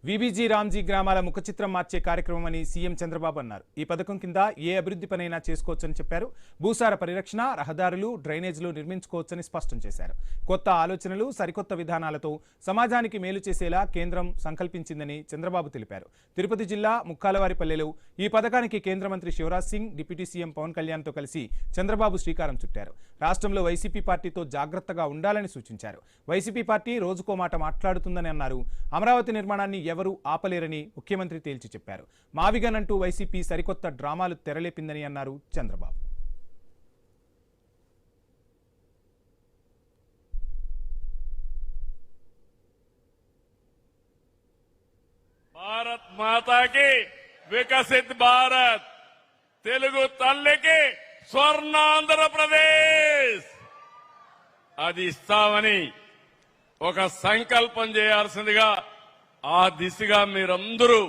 VBG Ramji గ్రామాల ముఖచిత్రం మార్చే కార్యక్రమం అని సీఎం చంద్రబాబు అన్నారు. ఈ పథకం కింద ఏ అభివృద్ధి పనైనా చేసుకోవచ్చని చెప్పారు. భూసార పరిరక్షణ, రహదారులు, డ్రైనేజీలు నిర్మించుకోవచ్చని స్పష్టం చేశారు. కొత్త ఆలోచనలు, సరికొత్త విధానాలతో సమాజానికి మేలు చేసేలా కేంద్రం సంకల్పించిందని చంద్రబాబు తెలిపారు. తిరుపతి జిల్లా ముక్కాలవారిపల్లెలో ఈ పథకానికి కేంద్ర మంత్రి శివరాజ్ సింగ్, డిప్యూటీ సీఎం పవన్ కళ్యాణ్తో కలిసి చంద్రబాబు శ్రీకారం చుట్టారు. రాష్ట్రంలో వైసీపీ పార్టీతో జాగ్రత్తగా ఉండాలని సూచించారు. వైసీపీ పార్టీ రోజుకో మాట మాట్లాడుతుందని అన్నారు. అమరావతి నిర్మాణాన్ని ఎవరు ఆపలేరని ముఖ్యమంత్రి తేల్చి చెప్పారు. మావిగన్ అంటూ వైసీపీ సరికొత్త డ్రామాలు తెరలేపిందని అన్నారు చంద్రబాబు. భారత్ మాతాకి వికసిత్ భారత్, తెలుగు తల్లికి స్వర్ణాంధ్రప్రదేశ్ అది ఇస్తామని ఒక సంకల్పం చేయాల్సిందిగా, ఆ దిశగా మీరందరూ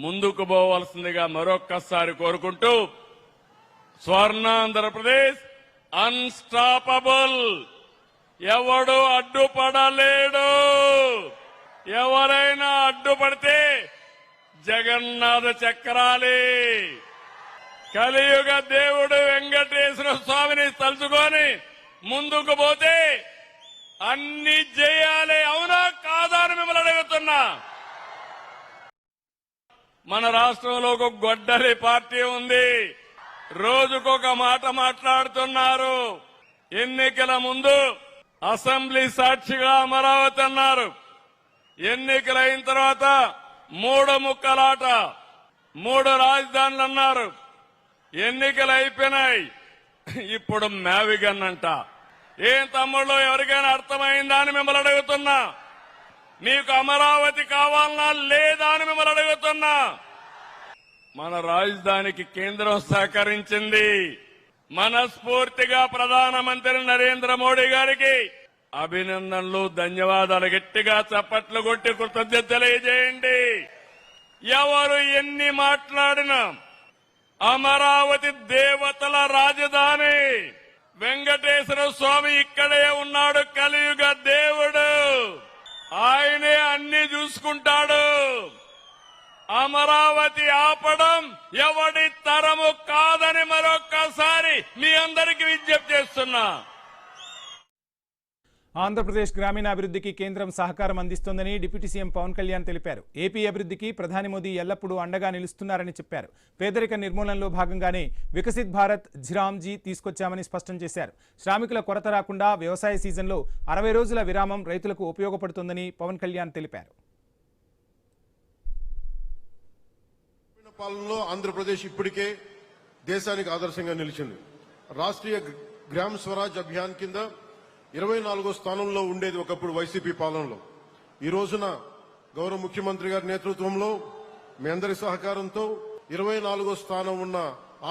ముందుకు పోవాల్సిందిగా మరొక్కసారి కోరుకుంటూ, స్వర్ణాంధ్రప్రదేశ్ అన్స్టాపబుల్, ఎవడు అడ్డుపడలేడు. ఎవరైనా అడ్డుపడితే జగన్నాథ చక్రాలే. కలియుగ దేవుడు వెంకటేశ్వర స్వామిని తలుచుకొని ముందుకు పోతే అన్ని చేయాలి. అవునా కాదా అని మిమ్మల్ని అడుగుతున్నా. మన రాష్ట్రంలో ఒక గొడ్డలి పార్టీ ఉంది. రోజుకొక మాట మాట్లాడుతున్నారు. ఎన్నికల ముందు అసెంబ్లీ సాక్షిగా అమరావతి అన్నారు. ఎన్నికలైన తర్వాత 3 ముక్కలాట, 3 రాజధానులు అన్నారు. ఎన్నికలు అయిపోయినాయి. ఇప్పుడు మ్యావిగన్ అంట. ఏం తమ్ముళ్ళు, ఎవరికైనా అర్థమైందా అని మిమ్మల్ని అడుగుతున్నా. మీకు అమరావతి కావాలన్నా లేదా అని మిమ్మల్ని అడుగుతున్నా. మన రాజధానికి కేంద్రం సహకరించింది. మనస్ఫూర్తిగా ప్రధానమంత్రి నరేంద్ర మోడీ గారికి అభినందనలు, ధన్యవాదాలు. గట్టిగా చప్పట్లు కొట్టి కృతజ్ఞత తెలియజేయండి. ఎవరు ఎన్ని మాట్లాడినా అమరావతి దేవతల రాజధాని. వెంకటేశ్వర స్వామి ఇక్కడే ఉన్నాడు. కలియుగ దేవుడు, ఆయనే అన్ని చూసుకుంటాడు. అమరావతి ఆపడం ఎవడి తరము కాదని మరొక్కసారి మీ అందరికీ విజ్ఞప్తి చేస్తున్నా. ఆంధ్రప్రదేశ్ గ్రామీణాభివృద్ధికి కేంద్రం సహకారం అందిస్తోందని డిప్యూటీ సీఎం పవన్ కళ్యాణ్ తెలిపారు. ఏపీ అభివృద్ధికి ప్రధాని మోదీ ఎల్లప్పుడూ అండగా నిలుస్తున్నారని చెప్పారు. పేదరిక నిర్మూలనలో భాగంగానే వికసిత్ భారత్ జిరామ్జీ తీసుకొచ్చామని స్పష్టం చేశారు. శ్రామికుల కొరత రాకుండా వ్యవసాయ సీజన్లో 60 రోజుల విరామం రైతులకు ఉపయోగపడుతుందని పవన్ కళ్యాణ్ తెలిపారు. పాలనలో ఆంధ్రప్రదేశ్ ఇప్పటికే దేశానికి ఆదర్శంగా నిలిచింది. రాష్ట్రీయ గ్రామ స్వరాజ్ అభియాన్ కింద 24వ స్థానంలో ఉండేది ఒకప్పుడు వైసీపీ పాలనలో. ఈ రోజున గౌరవ ముఖ్యమంత్రి గారి నేతృత్వంలో, మీ అందరి సహకారంతో 24వ స్థానం ఉన్న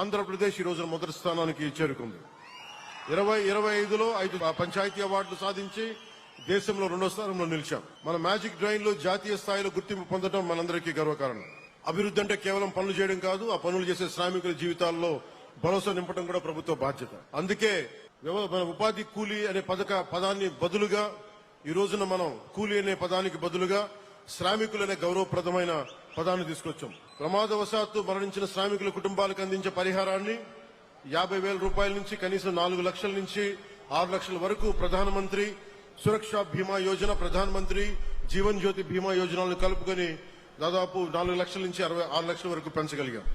ఆంధ్రప్రదేశ్ ఈ రోజున మొదటి స్థానానికి చేరుకుంది. 2025లో 5 పంచాయతీ అవార్డులు సాధించి దేశంలో 2వ స్థానంలో నిలిచాం. మన మ్యాజిక్ డ్రైన్ లో జాతీయ స్థాయిలో గుర్తింపు పొందడం మనందరికీ గర్వకారణం. అభివృద్ధి అంటే కేవలం పనులు చేయడం కాదు, ఆ పనులు చేసే శ్రామికుల జీవితాల్లో భరోసా నింపడం కూడా ప్రభుత్వ బాధ్యత. అందుకే మన ఉపాధి కూలీ అనే పదాన్ని బదులుగా, ఈ రోజున మనం కూలీ అనే పదానికి బదులుగా శ్రామికులు అనే గౌరవప్రదమైన పదాన్ని తీసుకొచ్చాం. ప్రమాదవశాత్తు మరణించిన శ్రామికుల కుటుంబాలకు అందించే పరిహారాన్ని 50,000 రూపాయల నుంచి కనీసం 4 లక్షల నుంచి 6 లక్షల వరకు ప్రధానమంత్రి సురక్షా బీమా యోజన, ప్రధానమంత్రి జీవన్ జ్యోతి బీమా యోజనలను కలుపుకొని దాదాపు 4 లక్షల నుంచి 6 లక్షల వరకు పెంచగలిగాం.